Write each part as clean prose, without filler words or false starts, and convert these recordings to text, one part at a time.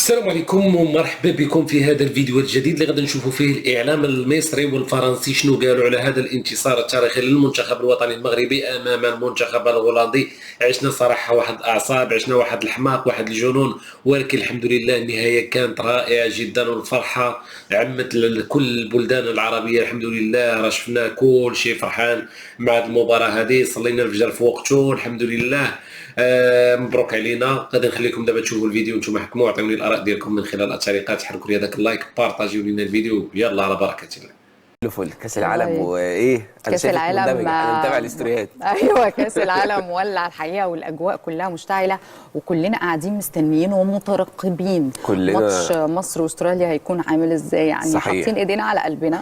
السلام عليكم ومرحبا بكم في هذا الفيديو الجديد اللي غادي نشوفوا فيه الاعلام المصري والفرنسي شنو قالوا على هذا الانتصار التاريخي للمنتخب الوطني المغربي امام المنتخب الهولندي. عشنا صراحه واحد الاعصاب، عشنا واحد الحماق، واحد الجنون، ولكن الحمد لله النهايه كانت رائعه جدا والفرحه عمت لكل البلدان العربيه. الحمد لله راه شفنا كل شيء فرحان مع هذه المباراه هذه، صلينا الفجر في وقته الحمد لله. مبروك علينا. غادي نخليكم دابا تشوفوا الفيديو وانتم حكموا، عطيوني الاراء ديالكم من خلال التعليقات، حركوا لي هذاك اللايك، بارطاجيو لنا الفيديو، يلا على بركه الله. فل كاس العالم والله وايه انا كأس شايفك العالم مندمجه، انا متابع الاستوريات. ايوه كأس العالم ولع الحقيقه، والاجواء كلها مشتعله وكلنا قاعدين مستنيين ومترقبين كلنا. ماتش مصر واستراليا هيكون عامل ازاي، يعني صحيح. حاطين ايدينا على قلبنا.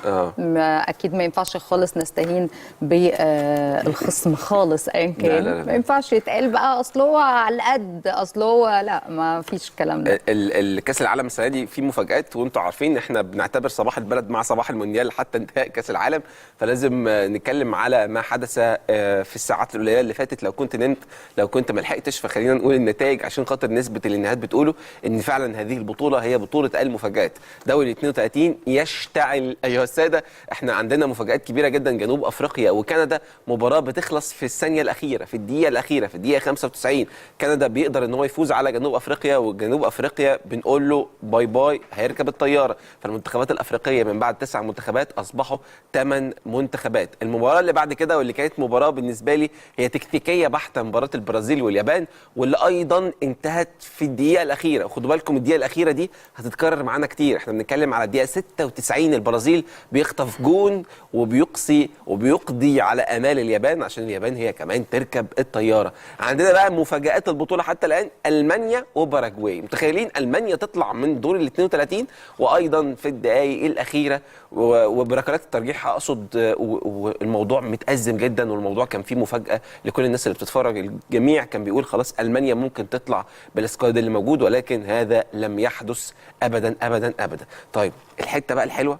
اكيد ما ينفعش خالص نستهين بالخصم خالص ايا كان. لا. ما ينفعش يتقال بقى اصل هو على القد، اصل هو لا، ما فيش الكلام ده. الكاس العالم السنه دي فيه مفاجات، وانتم عارفين احنا بنعتبر صباح البلد مع صباح المونديال حتى انتهاء كاس العالم، فلازم نتكلم على ما حدث في الساعات القليله اللي فاتت. لو كنت نمت، لو كنت ما لحقتش، فخلينا نقول النتائج عشان خاطر نسبه الانهاءات بتقوله ان فعلا هذه البطوله هي بطوله المفاجات. دوري 32 يشتعل ايها الساده. احنا عندنا مفاجات كبيره جدا، جنوب افريقيا وكندا، مباراه بتخلص في الثانيه الاخيره، في الدقيقه الاخيره، في الدقيقه 95 كندا بيقدر ان هو يفوز على جنوب افريقيا، وجنوب افريقيا بنقول له باي باي، هيركب الطياره. فالمنتخبات الافريقيه من بعد 9 منتخبات اصبحوا 8 منتخبات. المباراه اللي بعد كده واللي كانت مباراه بالنسبه لي هي تكتيكيه بحته، مباراه البرازيل واليابان، واللي ايضا انتهت في الدقيقه الاخيره. خدوا بالكم الدقيقه الاخيره دي هتتكرر معانا كتير. احنا بنتكلم على الدقيقه 96 البرازيل بيخطف جون وبيقصي وبيقضي على امال اليابان عشان اليابان هي كمان تركب الطياره. عندنا بقى مفاجات البطوله حتى الان، المانيا وباراجواي. متخيلين المانيا تطلع من دور ال 32 وايضا في الدقائق الاخيره وبركلات الترجيح اقصد، والموضوع متأزم جدا، والموضوع كان فيه مفاجاه لكل الناس اللي بتتفرج. الجميع كان بيقول خلاص المانيا ممكن تطلع بالسكواد اللي موجود، ولكن هذا لم يحدث ابدا ابدا ابدا. طيب الحته بقى الحلوه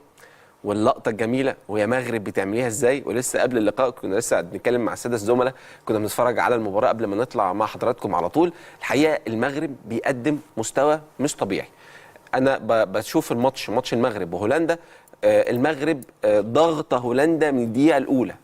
واللقطه الجميله، ويا مغرب بتعمليها ازاي. ولسه قبل اللقاء كنا لسه بنتكلم مع الساده الزملاء، كنا بنتفرج على المباراه قبل ما نطلع مع حضراتكم على طول. الحقيقه المغرب بيقدم مستوى مش طبيعي. انا بشوف ماتش المغرب وهولندا. المغرب ضغط هولندا من الدقيقه الاولى،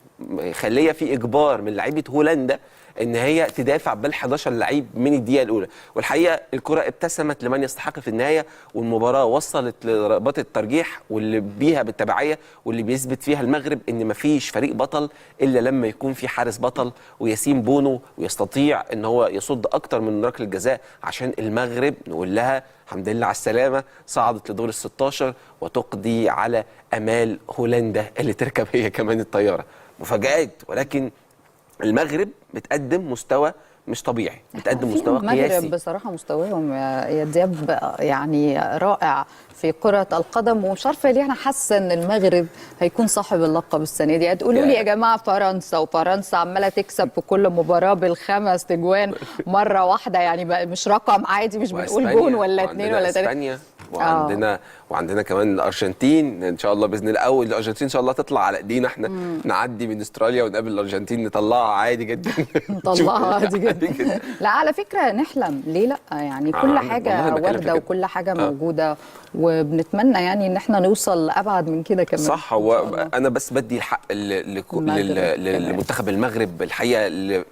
خليه في اجبار من لعيبه هولندا ان هي تدافع بال11 لعيب من الدقيقه الاولى. والحقيقه الكره ابتسمت لمن يستحق في النهايه، والمباراه وصلت لرباط الترجيح واللي بيها بالتبعيه، واللي بيثبت فيها المغرب ان مفيش فريق بطل الا لما يكون في حارس بطل، وياسين بونو ويستطيع ان هو يصد اكتر من ركله الجزاء عشان المغرب نقول لها الحمد لله على السلامه، صعدت لدور ال16 وتقضي على امال هولندا اللي تركب هي كمان الطياره. مفاجآت، ولكن المغرب بتقدم مستوى مش طبيعي، بتقدم مستوى قياسي. المغرب بصراحه مستواهم يا دياب يعني رائع في كرة القدم، ومش عارفه ليه انا حاسه ان المغرب هيكون صاحب اللقب السنه دي. هتقولوا لي يا جماعه فرنسا عماله تكسب في كل مباراه بالخمس تجوان مره واحده، يعني مش رقم عادي، مش بنقول جون ولا اتنين ولا تلاته. وعندنا كمان الارجنتين ان شاء الله باذن الله. اول الارجنتين ان شاء الله تطلع على ايدينا احنا، نعدي من استراليا ونقابل الارجنتين نطلعها عادي جدا. نطلعها عادي جدا. لا على فكره نحلم ليه لا، يعني كل حاجه وارده وكل حاجه موجوده، وبنتمنى يعني ان احنا نوصل ابعد من كده كمان. صح. هو انا بس بدي الحق لمنتخب المغرب. الحقيقه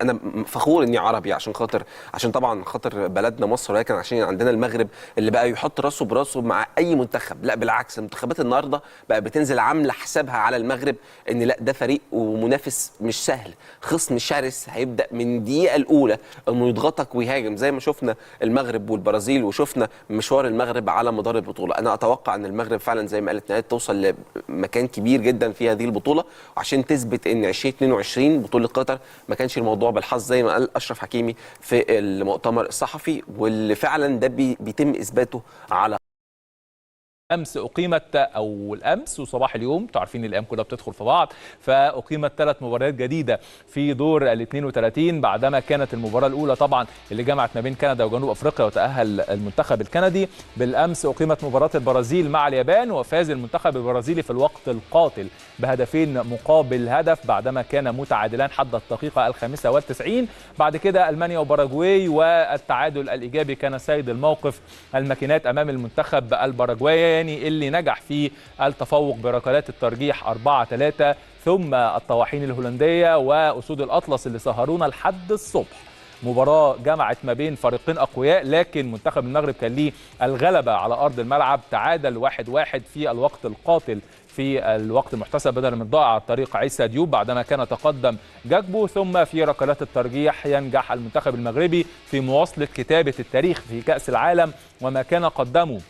انا فخور اني عربي عشان طبعا خاطر بلدنا مصر، ولكن عشان عندنا المغرب اللي بقى يحط راسه براسه مع اي منتخب. لا بالعكس، المنتخبات النهارده بقى بتنزل عامله حسابها على المغرب ان لا ده فريق ومنافس مش سهل، خصم شرس هيبدا من الدقيقه الاولى انه يضغطك ويهاجم، زي ما شفنا المغرب والبرازيل وشفنا مشوار المغرب على مدار البطوله. انا اتوقع ان المغرب فعلا زي ما قالت نهاد توصل لمكان كبير جدا في هذه البطوله، وعشان تثبت ان 2022 بطوله قطر ما كانش الموضوع بالحظ زي ما قال اشرف حكيمي في المؤتمر الصحفي، واللي فعلا ده بيتم اثباته على امس اقيمت او الامس وصباح اليوم، انتوا عارفين الايام كلها بتدخل في بعض، فاقيمت 3 مباريات جديده في دور ال 32 بعدما كانت المباراه الاولى طبعا اللي جمعت ما بين كندا وجنوب افريقيا وتاهل المنتخب الكندي. بالامس اقيمت مباراه البرازيل مع اليابان وفاز المنتخب البرازيلي في الوقت القاتل بهدفين مقابل هدف بعدما كان متعادلان حد الدقيقه الخامسة والتسعين. بعد كده المانيا وباراجواي والتعادل الايجابي كان سيد الموقف الماكينات امام المنتخب الباراجواي اللي نجح في التفوق بركلات الترجيح 4-3، ثم الطواحين الهولندية وأسود الأطلس اللي سهرونا لحد الصبح. مباراة جمعت ما بين فريقين أقوياء، لكن منتخب المغرب كان ليه الغلبة على أرض الملعب، تعادل 1-1 في الوقت القاتل في الوقت المحتسب بدلا من ضائع عن طريق عيسى ديوب بعدما كان تقدم جاكبو. ثم في ركلات الترجيح ينجح المنتخب المغربي في مواصلة كتابة التاريخ في كأس العالم، وما كان قدمه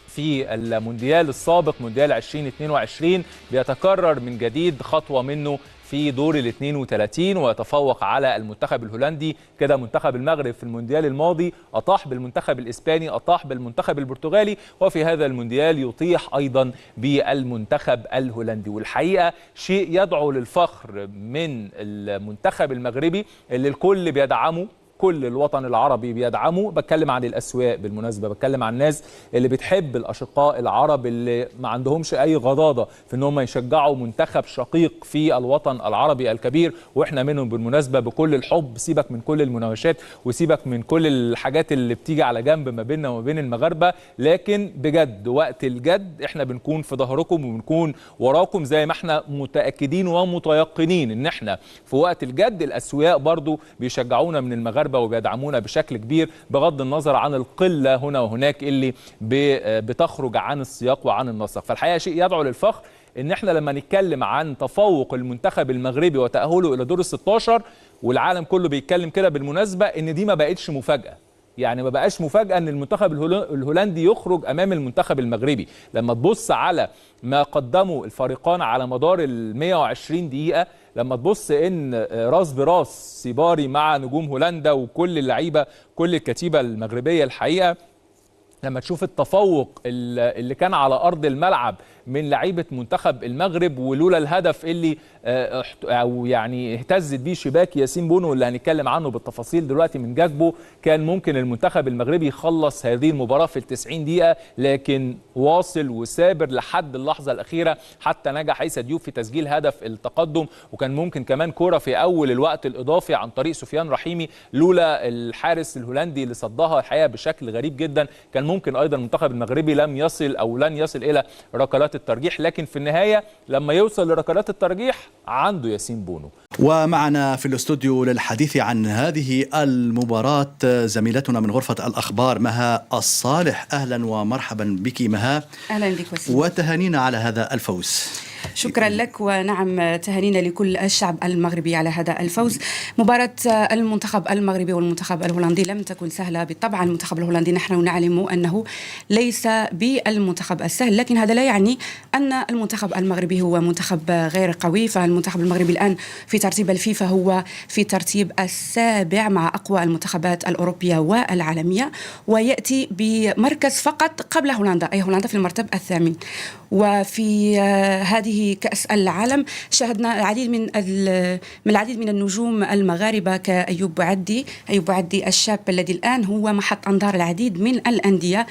في المونديال السابق مونديال 2022 بيتكرر من جديد خطوة منه في دور ال 32 ويتفوق على المنتخب الهولندي. كده منتخب المغرب في المونديال الماضي أطاح بالمنتخب الإسباني، أطاح بالمنتخب البرتغالي، وفي هذا المونديال يطيح أيضا بالمنتخب الهولندي. والحقيقة شيء يدعو للفخر من المنتخب المغربي اللي الكل بيدعمه، كل الوطن العربي بيدعمه. بتكلم عن الأسواق بالمناسبة، بتكلم عن الناس اللي بتحب الأشقاء العرب اللي ما عندهمش أي غضاضة في إن هم يشجعوا منتخب شقيق في الوطن العربي الكبير، وإحنا منهم بالمناسبة بكل الحب. سيبك من كل المناوشات وسيبك من كل الحاجات اللي بتيجي على جنب ما بيننا وما بين المغاربة، لكن بجد وقت الجد إحنا بنكون في ظهركم وبنكون وراكم، زي ما إحنا متأكدين ومتيقنين إن إحنا في وقت الجد الأسواق برضو بيشجعونا من المغاربة وبيدعمونا بشكل كبير، بغض النظر عن القلة هنا وهناك اللي بتخرج عن السياق وعن النسق. فالحقيقة شيء يدعو للفخر ان احنا لما نتكلم عن تفوق المنتخب المغربي وتأهله الى دور ال16 والعالم كله بيتكلم كده بالمناسبة، ان دي ما بقتش مفاجأة. يعني ما بقاش مفاجأة ان المنتخب الهولندي يخرج امام المنتخب المغربي. لما تبص على ما قدمه الفريقان على مدار ال 120 دقيقة، لما تبص ان راس براس سيباري مع نجوم هولندا وكل اللعيبة كل الكتيبة المغربية، الحقيقة لما تشوف التفوق اللي كان على أرض الملعب من لعيبة منتخب المغرب، ولولا الهدف اللي أو يعني اهتزت بيه شباك ياسين بونو اللي هنتكلم عنه بالتفاصيل دلوقتي من جاكبو، كان ممكن المنتخب المغربي يخلص هذه المباراة في ال90 دقيقة، لكن واصل وسابر لحد اللحظة الأخيرة حتى نجح عيسى ديوب في تسجيل هدف التقدم. وكان ممكن كمان كرة في أول الوقت الإضافي عن طريق سفيان رحيمي لولا الحارس الهولندي اللي صدها الحقيقة بشكل غريب جدا، كان ممكن أيضا المنتخب المغربي لن يصل إلى ركلات الترجيح. لكن في النهاية لما يوصل لركلات الترجيح عنده ياسين بونو. ومعنا في الاستوديو للحديث عن هذه المباراة زميلتنا من غرفة الأخبار مها الصالح. أهلا ومرحبا بك مها. أهلا بك وسيم، وتهانينا على هذا الفوز. شكرا لك، ونعم تهانينا لكل الشعب المغربي على هذا الفوز. مباراة المنتخب المغربي والمنتخب الهولندي لم تكن سهلة بالطبع. المنتخب الهولندي نحن نعلم أنه ليس بالمنتخب السهل، لكن هذا لا يعني أن المنتخب المغربي هو منتخب غير قوي. فالمنتخب المغربي الآن في ترتيب الفيفا هو في ترتيب السابع مع أقوى المنتخبات الأوروبية والعالمية، ويأتي بمركز فقط قبل هولندا، أي هولندا في المرتبة الثامن. وفي هذه كأس العالم شاهدنا العديد من النجوم المغاربة كأيوب بوعدي الشاب الذي الآن هو محط أنظار العديد من الأندية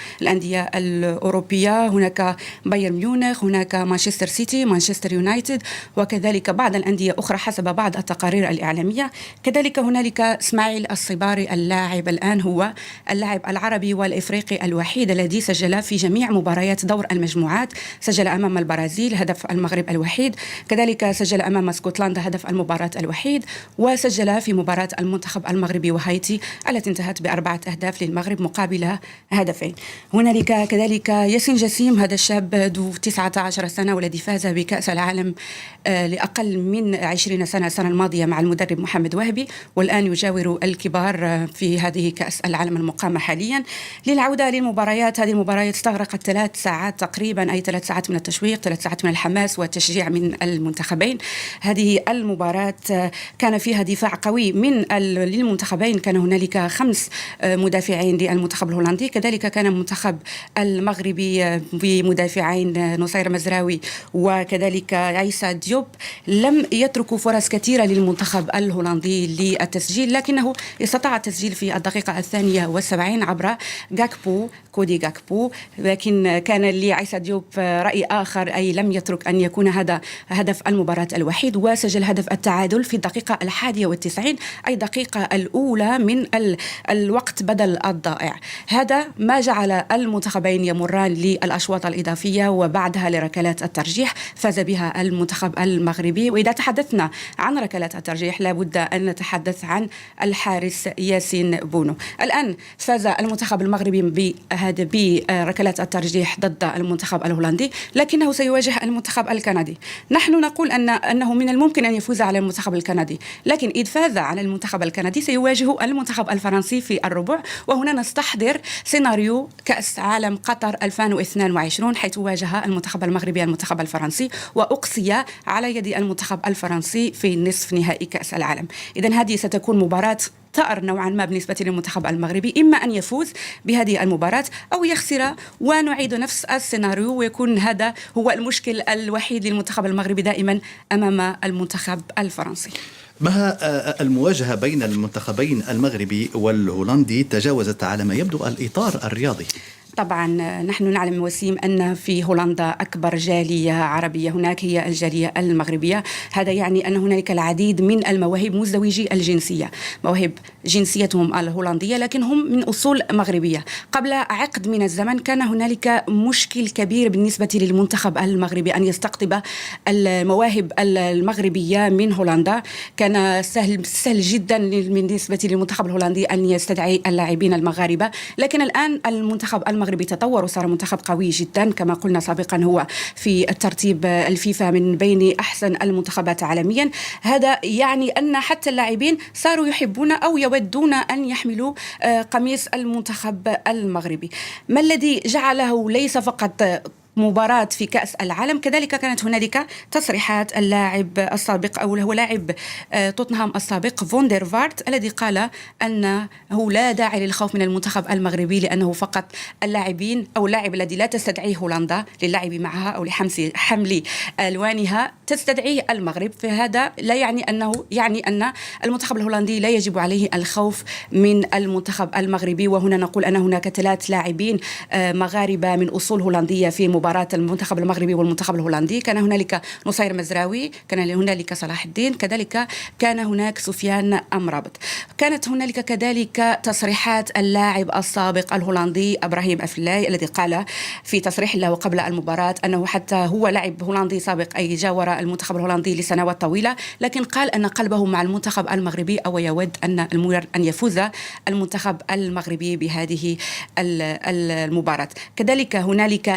الأوروبية. هناك بايرن ميونخ، هناك مانشستر سيتي، مانشستر يونايتد، وكذلك بعض الأندية أخرى حسب بعض التقارير الإعلامية. كذلك هنالك إسماعيل الصباري، اللاعب الآن هو اللاعب العربي والإفريقي الوحيد الذي سجل في جميع مباريات دور المجموعات. سجل أمام البرازيل هدف المغرب الوحيد، كذلك سجل أمام اسكتلندا هدف المباراة الوحيد، وسجل في مباراة المنتخب المغربي وهايتي التي انتهت ب4 أهداف للمغرب مقابل هدفين. هنالك كذلك ياسين جسيم، هذا الشاب ذو 19 سنة والذي فاز بكأس العالم لأقل من 20 سنة السنة الماضية مع المدرب محمد وهبي، والآن يجاور الكبار في هذه كأس العالم المقامة حاليا. للعودة للمباريات، هذه المباريات استغرقت 3 ساعات تقريبا، أي 3 ساعات من التشويق، 3 ساعات من الحماس حماس وتشجيع من المنتخبين. هذه المباراة كان فيها دفاع قوي للمنتخبين، كان هنالك 5 مدافعين للمنتخب الهولندي، كذلك كان المنتخب المغربي بمدافعين نصير مزراوي وكذلك عيسى ديوب. لم يتركوا فرص كثيرة للمنتخب الهولندي للتسجيل، لكنه استطاع التسجيل في الدقيقة 72 عبر كودي غاكبو، لكن كان لعيسى ديوب رأي آخر، أي لم يترك أن يكون هذا هدف المباراة الوحيد، وسجل هدف التعادل في الدقيقة 91 أي الدقيقة الأولى من الوقت بدل الضائع. هذا ما جعل المنتخبين يمران للأشواط الإضافية وبعدها لركلات الترجيح، فاز بها المنتخب المغربي. وإذا تحدثنا عن ركلات الترجيح لابد أن نتحدث عن الحارس ياسين بونو. الآن فاز المنتخب المغربي بركلات الترجيح ضد المنتخب الهولندي، لكنه سيواجه المنتخب الكندي. نحن نقول أنه من الممكن أن يفوز على المنتخب الكندي، لكن إذا فاز على المنتخب الكندي سيواجه المنتخب الفرنسي في الربع. وهنا نستحضر سيناريو كأس عالم قطر 2022 حيث واجه المنتخب المغربي المنتخب الفرنسي وأقصي على يد المنتخب الفرنسي في نصف نهائي كأس العالم. إذن هذه ستكون مباراة ثأر نوعا ما بالنسبة للمنتخب المغربي، إما أن يفوز بهذه المباراة أو يخسر ونعيد نفس السيناريو، ويكون هذا هو المشكل الوحيد للمنتخب المغربي دائما أمام المنتخب الفرنسي. مها المواجهة بين المنتخبين المغربي والهولندي تجاوزت على ما يبدو الإطار الرياضي. طبعا نحن نعلم وسيم أن في هولندا أكبر جالية عربية هناك هي الجالية المغربية. هذا يعني أن هناك العديد من المواهب مزدوجي الجنسية، مواهب جنسيتهم الهولندية لكن هم من أصول مغربية. قبل عقد من الزمن كان هنالك مشكل كبير بالنسبة للمنتخب المغربي أن يستقطب المواهب المغربية من هولندا. كان سهل جدا بالنسبة للمنتخب الهولندي أن يستدعي اللاعبين المغاربة، لكن الآن المنتخب المغربي تطور وصار منتخب قوي جدا. كما قلنا سابقا هو في الترتيب الفيفا من بين أحسن المنتخبات عالميا. هذا يعني أن حتى اللاعبين صاروا يحبون أو يودون أن يحملوا قميص المنتخب المغربي. ما الذي جعله ليس فقط مباراة في كأس العالم، كذلك كانت هنالك تصريحات اللاعب السابق أو هو لاعب توتنهام السابق فوندر فارت الذي قال أنه لا داعي للخوف من المنتخب المغربي لأنه فقط اللاعبين أو اللاعب الذي لا تستدعيه هولندا للعب معها أو لحمل ألوانها تستدعيه المغرب. فهذا لا يعني أن المنتخب الهولندي لا يجب عليه الخوف من المنتخب المغربي. وهنا نقول أن هناك 3 لاعبين مغاربة من أصول هولندية في مباراة المنتخب المغربي والمنتخب الهولندي. كان هنالك نصير مزراوي، كان هنالك صلاح الدين، كذلك كان هناك سفيان أمرابط. كانت هنالك كذلك تصريحات اللاعب السابق الهولندي إبراهيم أفلاي الذي قال في تصريح له قبل المباراة أنه حتى هو لاعب هولندي سابق أي جاور المنتخب الهولندي لسنوات طويلة، لكن قال أن قلبه مع المنتخب المغربي أو يود أن يفوز المنتخب المغربي بهذه المباراة. كذلك هنالك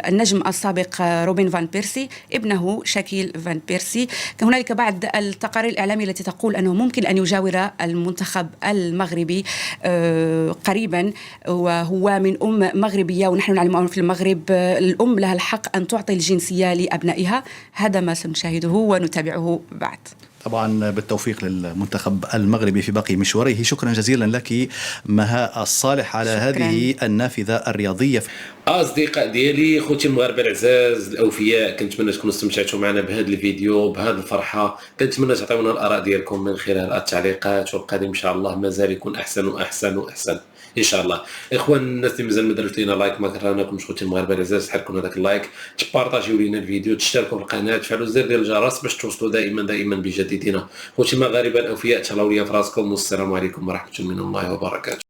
النجم السابق روبن فان بيرسي ابنه شاكيل فان بيرسي. هنالك بعض التقارير الإعلامية التي تقول أنه ممكن أن يجاور المنتخب المغربي قريبا، وهو من مغربية، ونحن نعلم في المغرب الأم لها الحق أن تعطي الجنسية لأبنائها. هذا ما سنشاهده ونتابعه بعد. طبعا بالتوفيق للمنتخب المغربي في باقي مشواره. شكرا جزيلا لك مها الصالح على هذه النافذة الرياضية. أصدقاء ديالي، خوتي المغاربة العزاز الأوفياء، كنتمنى تكونوا استمتعتوا معنا بهذا الفيديو بهذه الفرحة. كنتمنى تعطيونا الآراء ديالكم من خلال التعليقات، والقادم إن شاء الله مازال يكون أحسن وأحسن وأحسن ان شاء الله. اخوان الناس اللي مازال ما داروا لينا لايك ما كرهناكمش خوتي المغاربه العزاز، تحركوا هذاك اللايك، تبارطاجيو لينا الفيديو، تشتركوا في القناه، تفعلوا الزر ديال الجرس باش توصلوا دائما بجديدنا. خوتي المغاربه الاوفياء، تهلاو ليا في راسكم، والسلام عليكم ورحمه الله وبركاته.